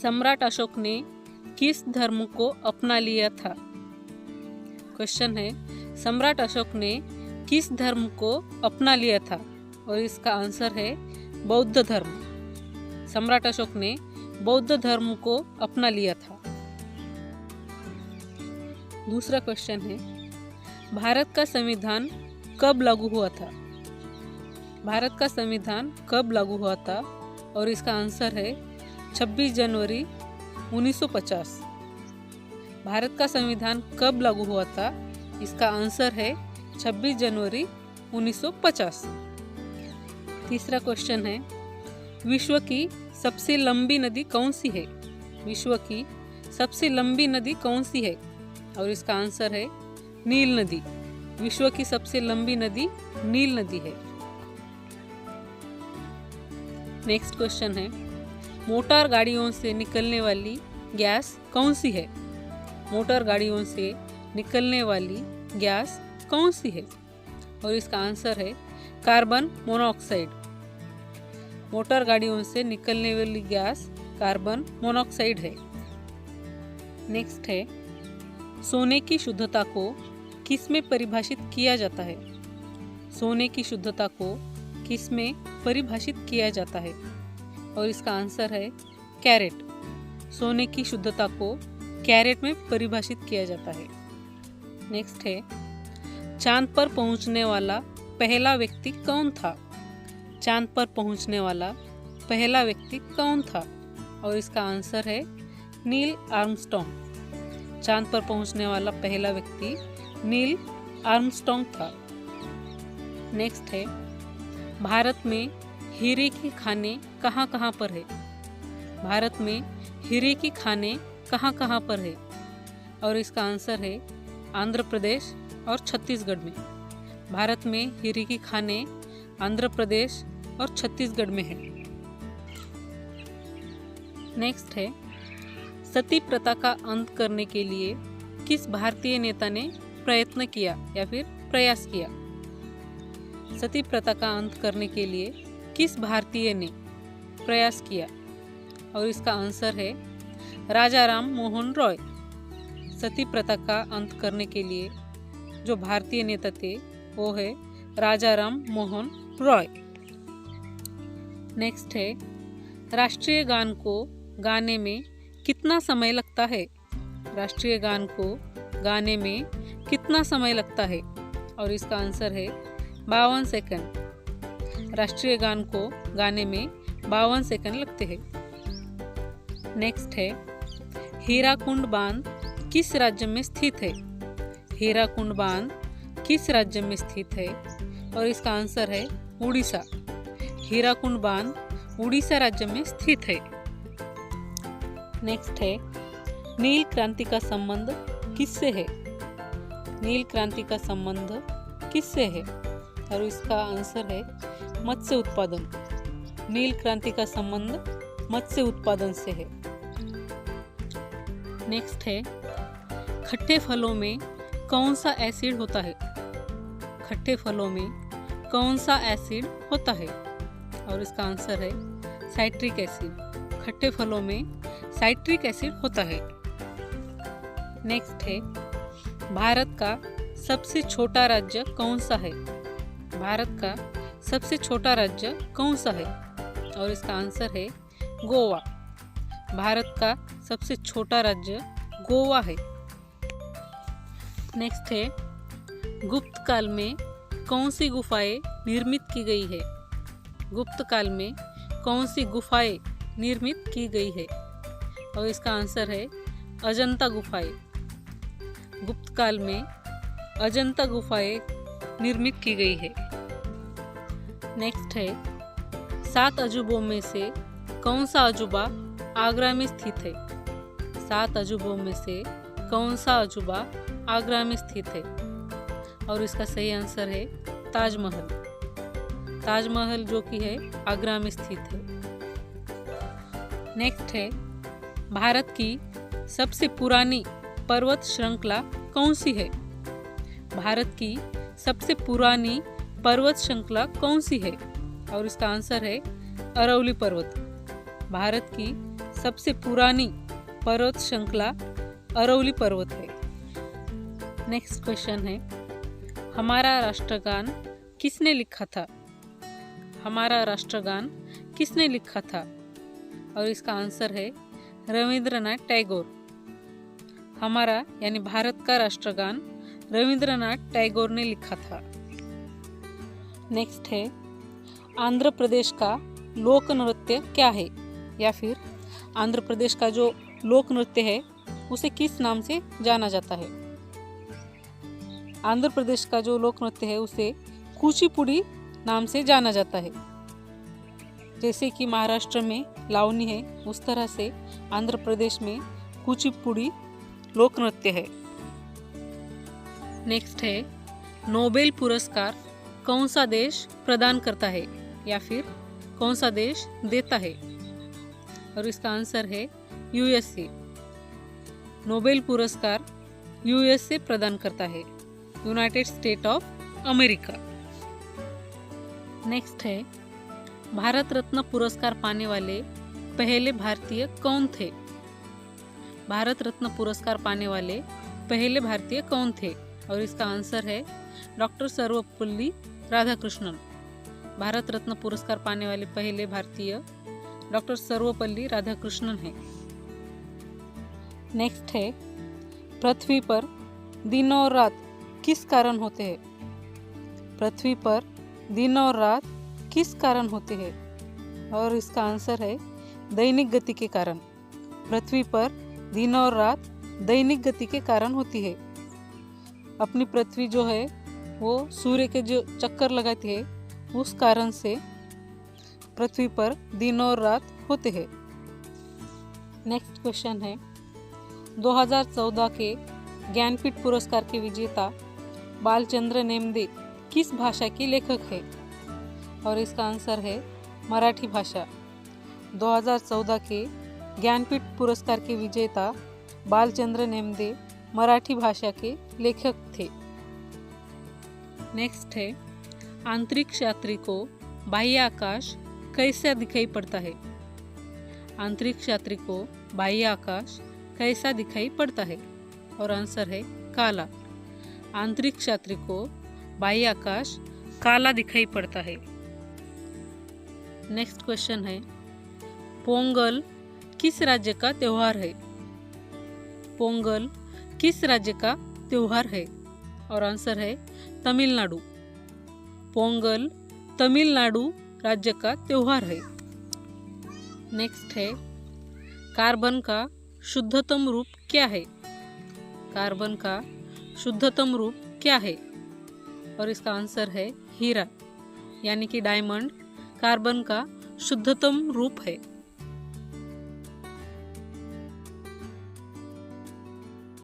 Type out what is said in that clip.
सम्राट अशोक ने किस धर्म को अपना लिया था? क्वेश्चन है, सम्राट अशोक ने किस धर्म को अपना लिया था? और इसका आंसर है बौद्ध धर्म। सम्राट अशोक ने बौद्ध धर्म को अपना लिया था। दूसरा क्वेश्चन है, भारत का संविधान कब लागू हुआ था? भारत का संविधान कब लागू हुआ था? और इसका आंसर है 26 जनवरी 1950। भारत का संविधान कब लागू हुआ था? इसका आंसर है 26 जनवरी 1950। तीसरा क्वेश्चन है, विश्व की सबसे लंबी नदी कौन सी है? विश्व की सबसे लंबी नदी कौन सी है? और इसका आंसर है नील नदी। विश्व की सबसे लंबी नदी नील नदी है। नेक्स्ट क्वेश्चन है, मोटर गाड़ियों से निकलने वाली गैस कौन सी है? मोटर गाड़ियों से निकलने वाली गैस कौन सी है? और इसका आंसर है कार्बन मोनोऑक्साइड। मोटर गाड़ियों से निकलने वाली गैस कार्बन मोनोऑक्साइड है। नेक्स्ट है, सोने की शुद्धता को किस में परिभाषित किया जाता है? सोने की शुद्धता को किस में परिभाषित किया जाता है? और इसका आंसर है कैरेट। सोने की शुद्धता को कैरेट में परिभाषित किया जाता है। नेक्स्ट है, चांद पर पहुंचने वाला पहला व्यक्ति कौन था? चांद पर पहुंचने वाला पहला व्यक्ति कौन था? और इसका आंसर है नील आर्मस्ट्रॉन्ग। चांद पर पहुंचने वाला पहला व्यक्ति नील आर्मस्ट्रॉन्ग था। नेक्स्ट है, भारत में हीरे की खानें कहाँ कहाँ पर है? भारत में हीरे की खानें कहाँ कहाँ पर है? और इसका आंसर है आंध्र प्रदेश और छत्तीसगढ़ में। भारत में हीरे की खानें आंध्र प्रदेश और छत्तीसगढ़ में है। नेक्स्ट है, सती प्रथा का अंत करने के लिए किस भारतीय नेता ने प्रयत्न किया या फिर प्रयास किया? सती प्रथा का अंत करने के लिए किस भारतीय ने प्रयास किया? और इसका आंसर है राजा राम मोहन रॉय। सती प्रथा का अंत करने के लिए जो भारतीय नेता थे वो है राजा राम मोहन रॉय। नेक्स्ट है, राष्ट्रीय गान को गाने में कितना समय लगता है? राष्ट्रीय गान को गाने में कितना समय लगता है? और इसका आंसर है 52 सेकंड। राष्ट्रीय गान को गाने में 52 सेकंड लगते हैं। नेक्स्ट है, हीराकुंड बांध किस राज्य में स्थित है? हीराकुंड बांध किस राज्य में स्थित है? और इसका आंसर है उड़ीसा। हीराकुंड बांध उड़ीसा राज्य में स्थित है। नेक्स्ट है, नील क्रांति का संबंध किससे है? नील क्रांति का संबंध किससे है? और इसका आंसर है मत्स्य उत्पादन। नील क्रांति का संबंध मत्स्य उत्पादन से है। नेक्स्ट है, खट्टे फलों में कौन सा एसिड होता है? खट्टे फलों में कौन सा एसिड होता है? और इसका आंसर है साइट्रिक एसिड। खट्टे फलों में साइट्रिक एसिड होता है। नेक्स्ट है, भारत का सबसे छोटा राज्य कौन सा है? भारत का सबसे छोटा राज्य कौन सा है? और इसका आंसर है गोवा। भारत का सबसे छोटा राज्य गोवा है। नेक्स्ट है, गुप्त काल में कौन सी गुफाएं निर्मित की गई है? गुप्त काल में कौन सी गुफाएं निर्मित की गई है? और इसका आंसर है अजंता गुफाएं। गुप्त काल में अजंता गुफाएं निर्मित की गई है। नेक्स्ट है, 7 अजूबों में से कौन सा अजूबा आगरा में स्थित है? 7 अजूबों में से कौन सा अजूबा आगरा में स्थित है? और इसका सही आंसर है ताजमहल। ताजमहल जो कि है आगरा में स्थित है। नेक्स्ट है, भारत की सबसे पुरानी पर्वत श्रृंखला कौन सी है? भारत की सबसे पुरानी पर्वत श्रृंखला कौन सी है? और इसका आंसर है अरवली पर्वत। भारत की सबसे पुरानी पर्वत श्रृंखला अरवली पर्वत है। नेक्स्ट क्वेश्चन है, हमारा राष्ट्रगान किसने लिखा था? हमारा राष्ट्रगान किसने लिखा था? और इसका आंसर है रविंद्रनाथ टैगोर। हमारा यानी भारत का राष्ट्रगान रविंद्रनाथ टैगोर ने लिखा था। नेक्स्ट है, आंध्र प्रदेश का लोक नृत्य क्या है? या फिर आंध्र प्रदेश का जो लोक नृत्य है उसे किस नाम से जाना जाता है? आंध्र प्रदेश का जो लोक नृत्य है उसे कुचिपुड़ी नाम से जाना जाता है। जैसे कि महाराष्ट्र में लावनी है, उस तरह से आंध्र प्रदेश में कुचिपुड़ी लोक नृत्य है। नेक्स्ट है, नोबेल पुरस्कार कौन सा देश प्रदान करता है या फिर कौन सा देश देता है? और इसका आंसर है यूएसए। नोबेल पुरस्कार यूएसए प्रदान करता है, United state of America. Next है, भारत रत्न पुरस्कार पाने वाले पहले भारतीय कौन थे? भारत रत्न पुरस्कार पाने वाले पहले भारतीय कौन थे? और इसका आंसर है डॉक्टर सर्वपल्ली राधाकृष्णन। भारत रत्न पुरस्कार पाने वाले पहले भारतीय डॉक्टर सर्वपल्ली राधाकृष्णन है। नेक्स्ट है, पृथ्वी पर दिन और रात किस कारण होते हैं? पृथ्वी पर दिन और रात किस कारण होते हैं? और इसका आंसर है दैनिक गति के कारण। पृथ्वी पर दिन और रात दैनिक गति के कारण होती है। अपनी पृथ्वी जो है वो सूर्य के जो चक्कर लगाती है उस कारण से पृथ्वी पर दिन और रात होते हैं। नेक्स्ट क्वेश्चन है, 2014 के ज्ञानपीठ पुरस्कार के विजेता बालचंद्र नेमदे किस भाषा के लेखक है? और इसका आंसर है मराठी भाषा। 2014 के ज्ञानपीठ पुरस्कार के विजेता बालचंद्र नेमदे मराठी भाषा के लेखक थे। नेक्स्ट है, अंतरिक्ष यात्री को बाह्य आकाश कैसा दिखाई पड़ता है? अंतरिक्ष यात्री को बाह्य आकाश कैसा दिखाई पड़ता है? और आंसर है काला। अंतरिक्ष यात्री को बाह्य आकाश काला दिखाई पड़ता है। नेक्स्ट क्वेश्चन है, पोंगल किस राज्य का त्योहार है? पोंगल किस राज्य का त्योहार है? और आंसर है तमिलनाडु। पोंगल तमिलनाडु राज्य का त्योहार है। नेक्स्ट है, कार्बन का शुद्धतम रूप क्या है? कार्बन का शुद्धतम रूप क्या है? और इसका आंसर है हीरा, यानी कि डायमंड कार्बन का शुद्धतम रूप है।